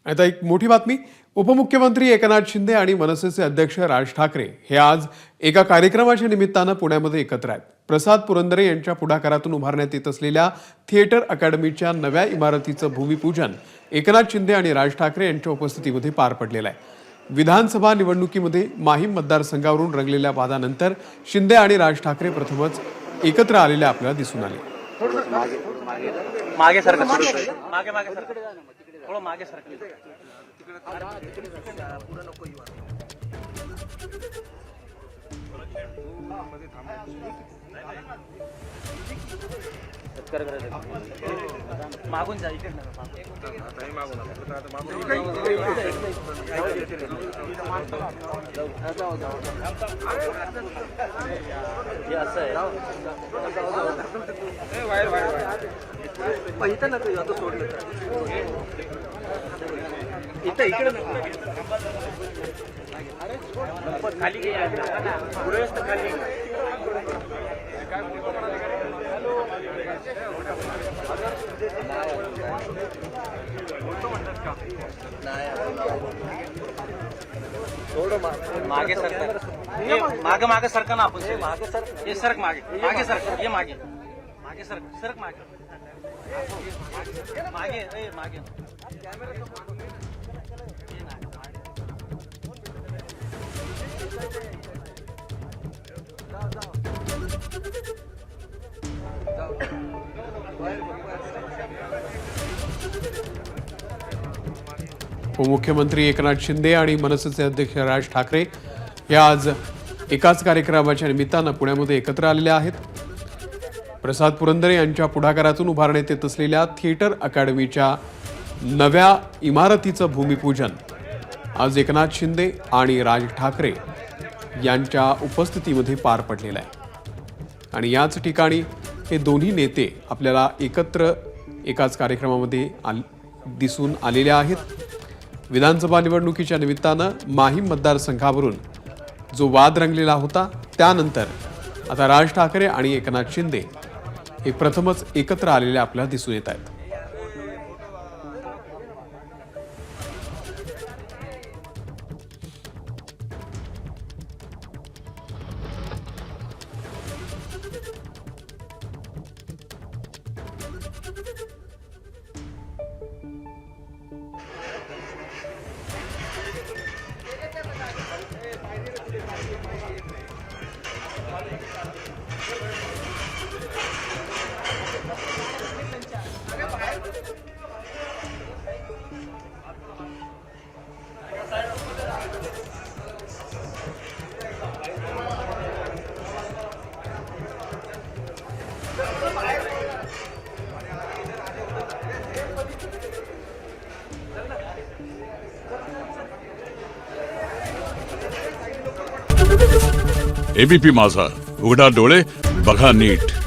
आता एक मोठी बातमी। उपमुख्यमंत्री एकनाथ शिंदे आणि मनसेचे अध्यक्ष राज ठाकरे हे आज एका कार्यक्रमाच्या निमित्तानं पुण्यामध्ये एकत्र आहेत। प्रसाद पुरंदरे यांच्या पुढाकारातून उभारण्यात येत असलेल्या थिएटर अकॅडमीच्या नव्या इमारतीचं भूमिपूजन एकनाथ शिंदे आणि राज ठाकरे यांच्या उपस्थितीमध्ये पार पडलेलं आहे। विधानसभा निवडणुकीमध्ये माहीम मतदारसंघावरून रंगलेल्या वादानंतर शिंदे आणि राज ठाकरे प्रथमच एकत्र आलेले आपल्याला दिसून आले। मागे सरका मागे मागे सरका थोडं मागे सरका मागून जा इकडे असं आहे इथं नको आता सोडलं इथं इकडे खाली पुढे खाली मागे सरक मागे मागे सरका ना आपण मागे सर हे सरक मागे मागे सरक हे मागे मागे सरक मागे मागे मागे उपमुख्यमंत्री एकनाथ शिंदे आणि मनसेचे अध्यक्ष राज ठाकरे हे आज एकाच कार्यक्रमाच्या निमित्तानं पुण्यामध्ये एकत्र आलेले आहेत। प्रसाद पुरंदरे यांच्या पुढाकारातून उभारण्यात येत असलेल्या थिएटर अकॅडमीच्या नव्या इमारतीचं भूमिपूजन आज एकनाथ शिंदे आणि राज ठाकरे यांच्या उपस्थितीमध्ये पार पडलेलं आहे आणि याच ठिकाणी हे दोन्ही नेते आपल्याला एकत्र एकाच कार्यक्रमामध्ये दिसून आलेले आहेत। विधानसभा निवडणुकीच्या निमित्तानं माहीम मतदारसंघावरून जो वाद रंगलेला होता त्यानंतर आता राज ठाकरे आणि एकनाथ शिंदे हे प्रथमच एकत्र आलेले आपल्याला दिसून येत आहेत। एबीपी माझा, उघडा डोळे बघा नीट।